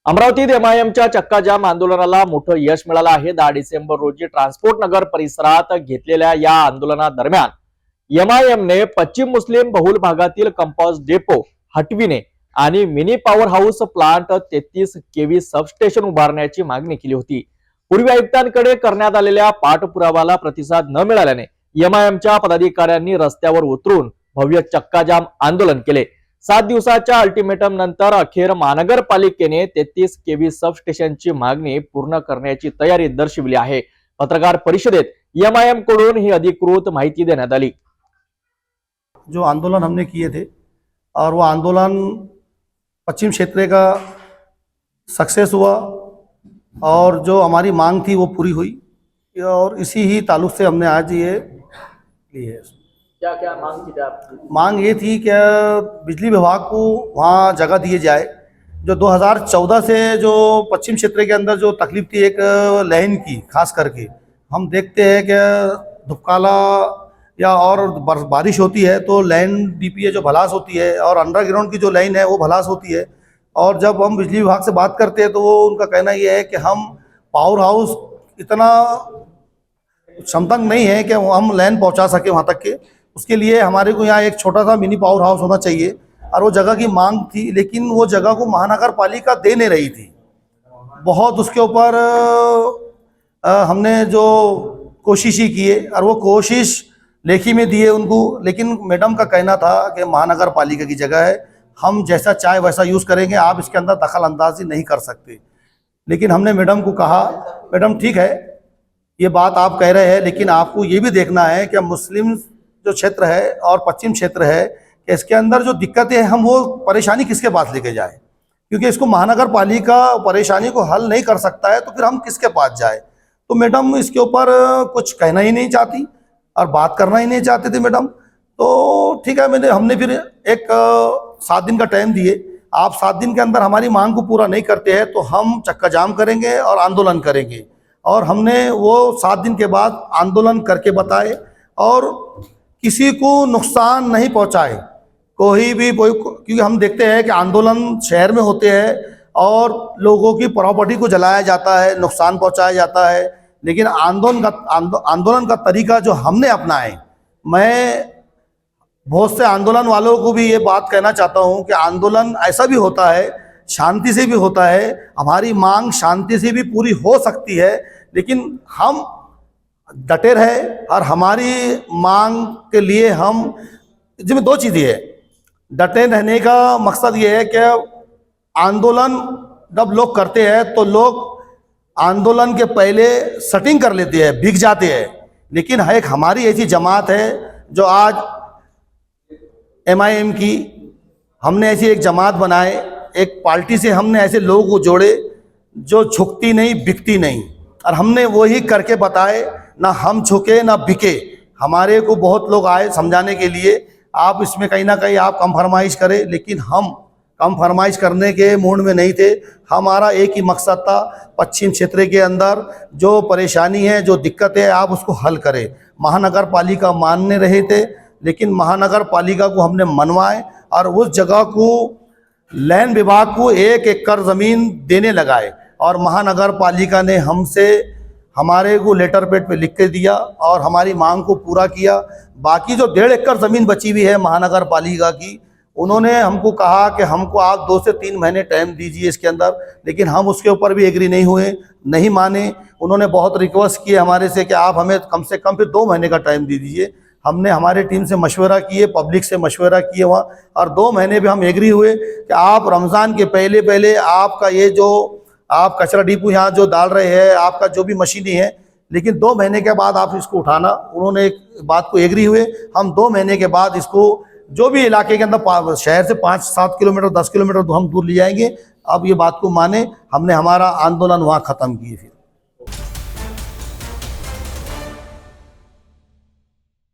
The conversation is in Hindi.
अमरावतीत एमआयएमच्या चक्काजाम आंदोलनाला मोठं यश मिळालं आहे। 10 डिसेंबर रोजी ट्रान्सपोर्ट नगर परिसरात घेतलेल्या या आंदोलनादरम्यान एमआयएमने पश्चिम मुस्लिम बहुल भागातील कंपाऊंड डेपो हटविणे आणि mini power house plant 33 KV substation उभारण्याची मागणी केली होती। पूर्वी आयुक्तांकडे करण्यात आलेल्या पाठपुराव्याला प्रतिसाद न मिळाल्याने एमआयएमच्या पदाधिकाऱ्यांनी रस्त्यावर उतरून भव्य चक्काजाम आंदोलन केले। 7 दिवसाच्या अल्टिमेटम नंतर अखेर महानगरपालिकेने 33 केव्ही सबस्टेशनची मागणी पूर्ण करण्याची तयारी दर्शविली आहे। पत्रकार परिषदेत एमआयएम कडून ही अधिकृत माहिती देण्यात आली। जो आंदोलन हमने किए थे और वो आंदोलन पश्चिम क्षेत्र का सक्सेस हुआ और जो हमारी मांग थी वो पूरी हुई और इसी ही ताल्लुक से हमने आज ये ली है। क्या क्या मांग थी आपकी? मांग ये थी कि बिजली विभाग को वहाँ जगह दिए जाए। जो 2014 से जो पश्चिम क्षेत्र के अंदर जो तकलीफ थी एक लाइन की, खास करके हम देखते हैं कि धुपकाला या और बारिश होती है तो लाइन डीपीए जो भलास होती है और अंडरग्राउंड की जो लाइन है वो भलास होती है। और जब हम बिजली विभाग से बात करते हैं तो वो उनका कहना ये है कि हम पावर हाउस इतना क्षमता नहीं है कि हम लाइन पहुंचा सके वहाँ तक के, उसके लिए हमारे को यहाँ एक छोटा सा मिनी पावर हाउस होना चाहिए और वो जगह की मांग थी, लेकिन वो जगह को महानगर पालिका दे नहीं रही थी। बहुत उसके ऊपर हमने जो कोशिश ही किए और वो कोशिश लेखी में दिए उनको, लेकिन मैडम का कहना था कि महानगर पालिका की जगह है, हम जैसा चाहे वैसा यूज़ करेंगे, आप इसके अंदर दखल अंदाजी नहीं कर सकते। लेकिन हमने मैडम को कहा, मैडम ठीक है ये बात आप कह रहे हैं, लेकिन आपको ये भी देखना है कि मुस्लिम जो क्षेत्र है और पश्चिम क्षेत्र है कि इसके अंदर जो दिक्कतें हैं हम वो परेशानी किसके पास लेके जाएं, क्योंकि इसको महानगर पालिका परेशानी को हल नहीं कर सकता है तो फिर हम किसके पास जाए। तो मैडम इसके ऊपर कुछ कहना ही नहीं चाहती और बात करना ही नहीं चाहते थे मैडम। तो ठीक है, हमने फिर एक 7 दिन का टाइम दिए। आप 7 दिन के अंदर हमारी मांग को पूरा नहीं करते हैं तो हम चक्का जाम करेंगे और आंदोलन करेंगे। और हमने वो 7 दिन के बाद आंदोलन करके बताए और किसी को नुकसान नहीं पहुंचाए, कोई भी क्योंकि हम देखते हैं कि आंदोलन शहर में होते हैं और लोगों की प्रॉपर्टी को जलाया जाता है, नुकसान पहुंचाया जाता है, लेकिन आंदोलन का तरीका जो हमने अपनाए, मैं बहुत से आंदोलन वालों को भी ये बात कहना चाहता हूँ कि आंदोलन ऐसा भी होता है, शांति से भी होता है, हमारी मांग शांति से भी पूरी हो सकती है, लेकिन हम डटे रहे और हमारी मांग के लिए हम जिसमें 2 चीज़ें है। डटे रहने का मकसद ये है कि आंदोलन जब लोग करते हैं तो लोग आंदोलन के पहले सेटिंग कर लेते हैं, बिक जाते हैं, लेकिन एक हमारी ऐसी जमात है जो आज एमआईएम की हमने ऐसी एक जमात बनाए, एक पार्टी से हमने ऐसे लोगों को जोड़े जो झुकती नहीं बिकती नहीं, और हमने वही करके बताए, ना हम झुके ना बिके। हमारे को बहुत लोग आए समझाने के लिए, आप इसमें कहीं ना कहीं आप कम्प्रोमाइज़ करें, लेकिन हम कम्प्रोमाइज़ करने के मूड में नहीं थे। हमारा एक ही मकसद था, पश्चिम क्षेत्र के अंदर जो परेशानी है, जो दिक्कत है, आप उसको हल करें। महानगर पालिका मानने रहे थे, लेकिन महानगर पालिका को हमने मनवाए और उस जगह को लैंड विभाग को 1 एकड़ ज़मीन देने लगाए और महानगर पालिका ने हमसे हमारे को लेटर पेड पे लिख के दिया और हमारी मांग को पूरा किया। बाकी जो 1.5 एकड़ ज़मीन बची हुई है महानगर पालिका की, उन्होंने हमको कहा कि हमको आप 2 से 3 महीने टाइम दीजिए इसके अंदर, लेकिन हम उसके ऊपर भी एग्री नहीं हुए, नहीं माने। उन्होंने बहुत रिक्वेस्ट किए हमारे से कि आप हमें कम से कम फिर 2 महीने का टाइम दे दीजिए। हमने हमारे टीम से मशवरा किए, पब्लिक से मशवरा किए वहाँ, और 2 महीने भी हम एग्री हुए कि आप रमज़ान के पहले आपका ये जो आप कचरा डिपो यहाँ जो डाल रहे हैं, आपका जो भी मशीनी है, लेकिन 2 महीने के बाद आप इसको उठाना। उन्होंने एक बात को एग्री हुए। हम 2 महीने के बाद इसको जो भी इलाके के अंदर शहर से 5-7 किलोमीटर 10 किलोमीटर हम दूर ले जाएंगे। अब ये बात को माने, हमने हमारा आंदोलन वहाँ ख़त्म किए। फिर